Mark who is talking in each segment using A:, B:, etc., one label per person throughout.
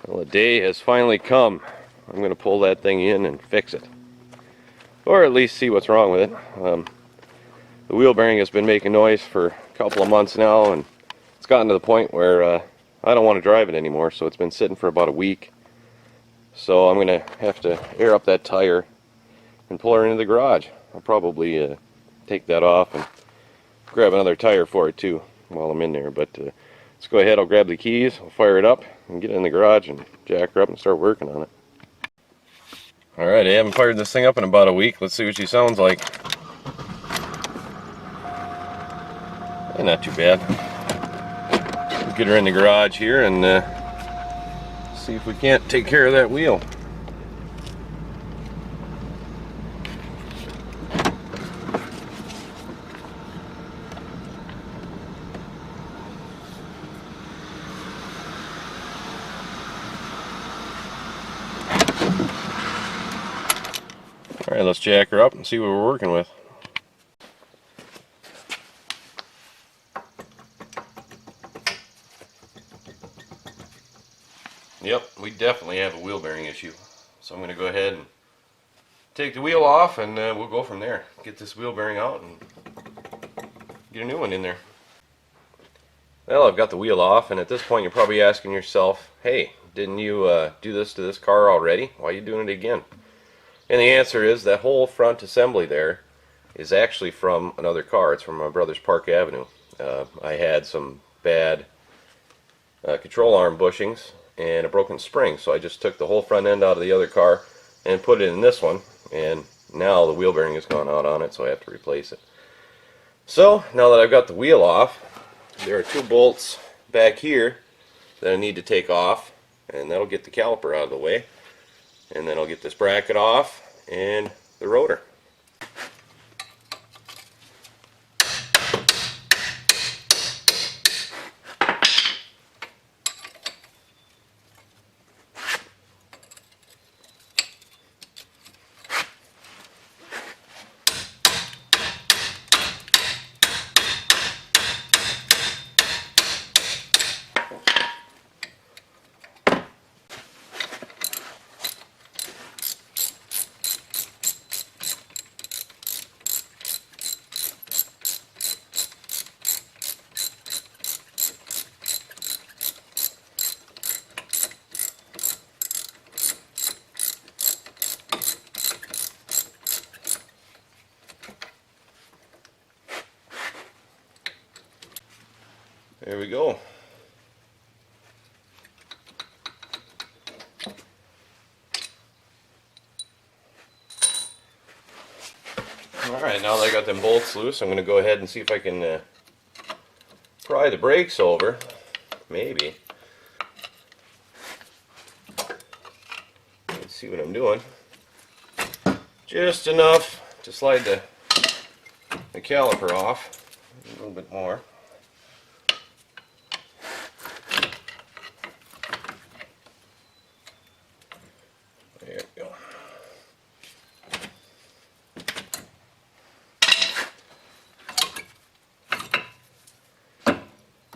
A: Well, the day has finally come. I'm going to pull that thing in and fix it. Or at least see what's wrong with it. The wheel bearing has been making noise for a couple of months now, and it's gotten to the point where I don't want to drive it anymore, so it's been sitting for about a week. So I'm going to have to air up that tire and pull her into the garage. I'll probably take that off and grab another tire for it too while I'm in there. But let's go ahead, I'll grab the keys, I'll fire it up and get it in the garage and jack her up and start working on it. Alright, I haven't fired this thing up in about a week. Let's see what she sounds like. Not too bad. We'll get her in the garage here and see if we can't take care of that wheel. Alright, let's jack her up and see what we're working with. Yep, we definitely have a wheel bearing issue. So I'm going to go ahead and take the wheel off and we'll go from there. Get this wheel bearing out and get a new one in there. Well, I've got the wheel off, and at this point you're probably asking yourself, hey, didn't you do this to this car already? Why are you doing it again? And the answer is that whole front assembly there is actually from another car. It's from my brother's Park Avenue. I had some bad control arm bushings and a broken spring, so I just took the whole front end out of the other car and put it in this one, and now the wheel bearing has gone out on it, so I have to replace it. So now that I've got the wheel off, there are two bolts back here that I need to take off, and that'll get the caliper out of the way, and then I'll get this bracket off and the rotor. There we go. Alright, now that I got them bolts loose, I'm going to go ahead and see if I can pry the brakes over. Maybe. Let's see what I'm doing. Just enough to slide the caliper off. A little bit more. There we go.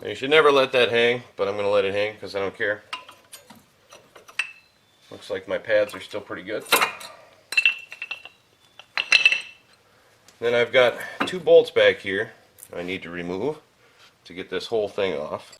A: You should never let that hang, but I'm going to let it hang because I don't care. Looks like my pads are still pretty good. Then I've got two bolts back here I need to remove to get this whole thing off.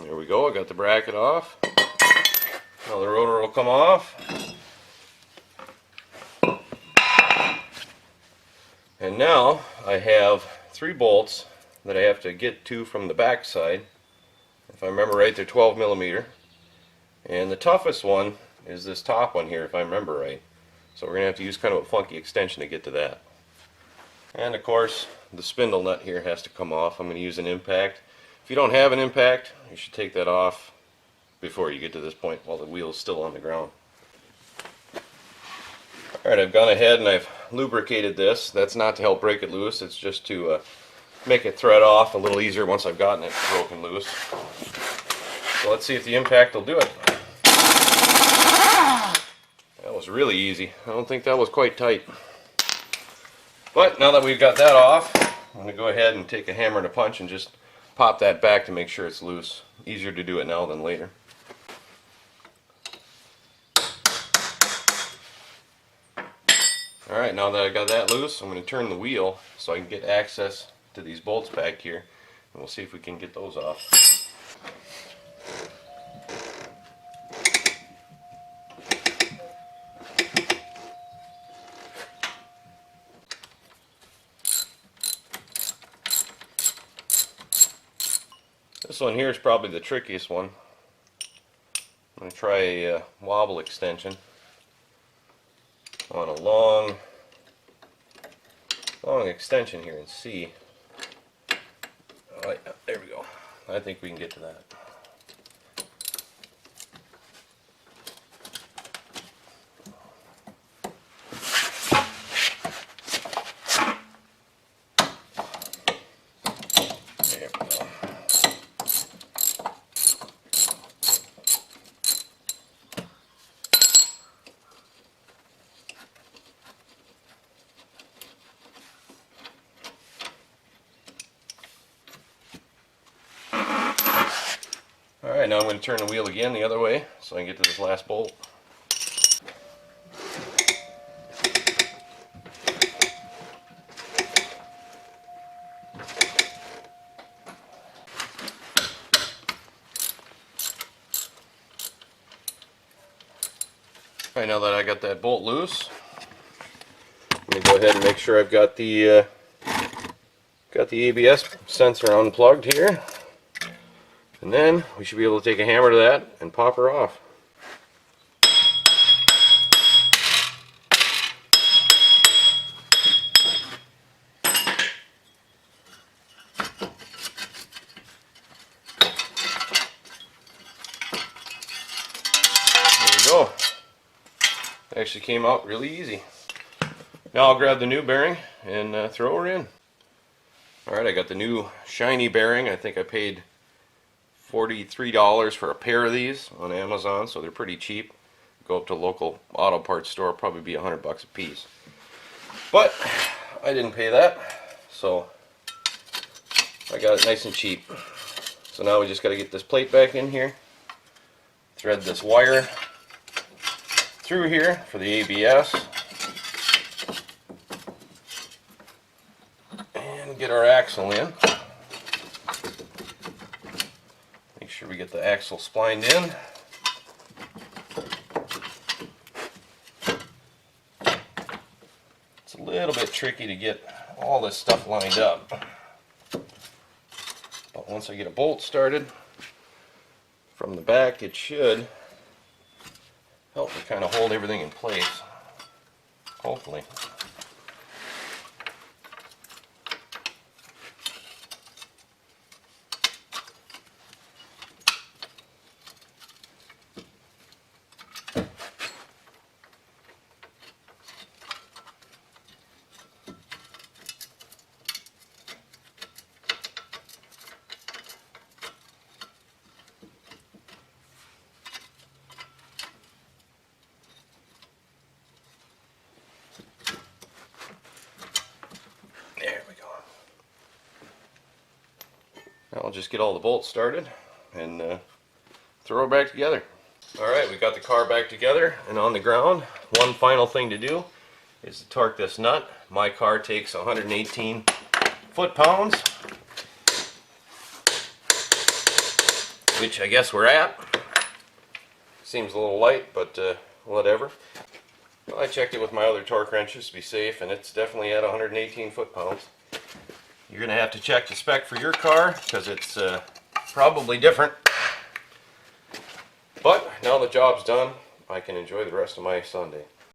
A: There we go, I got the bracket off. Now the rotor will come off. And now I have three bolts that I have to get to from the back side. If I remember right, they're 12 millimeter. And the toughest one is this top one here, if I remember right. So we're going to have to use kind of a funky extension to get to that. And of course, the spindle nut here has to come off. I'm going to use an impact. If you don't have an impact, you should take that off before you get to this point while the wheel is still on the ground. Alright, I've gone ahead and I've lubricated this. That's not to help break it loose, it's just to make it thread off a little easier once I've gotten it broken loose. So let's see if the impact will do it. That was really easy. I don't think that was quite tight. But now that we've got that off, I'm going to go ahead and take a hammer and a punch and just pop that back to make sure it's loose. Easier to do it now than later. Alright, now that I got that loose, I'm going to turn the wheel so I can get access to these bolts back here. And we'll see if we can get those off. This one here is probably the trickiest one. I'm going to try a wobble extension on a long extension here and see. Oh, yeah, there we go. I think we can get to that. There we go. Alright, now I'm going to turn the wheel again the other way so I can get to this last bolt. Alright, now that I got that bolt loose, I'm going to go ahead and make sure I've got the ABS sensor unplugged here. And then we should be able to take a hammer to that and pop her off. There we go. It actually came out really easy. Now I'll grab the new bearing and throw her in. Alright, I got the new shiny bearing. I think I paid $43 for a pair of these on Amazon, so they're pretty cheap. Go up to a local auto parts store, probably be $100 a piece. But I didn't pay that, so I got it nice and cheap. So now we just got to get this plate back in here, thread this wire through here for the ABS, and get our axle in. Make sure we get the axle splined in. It's a little bit tricky to get all this stuff lined up, but once I get a bolt started from the back, it should help me kind of hold everything in place, hopefully. Now I'll just get all the bolts started and throw it back together. Alright, we got the car back together and on the ground. One final thing to do is to torque this nut. My car takes 118 foot-pounds, which I guess we're at. Seems a little light, but whatever. Well, I checked it with my other torque wrenches to be safe, and it's definitely at 118 foot-pounds. You're going to have to check the spec for your car because it's probably different. But now the job's done, I can enjoy the rest of my Sunday.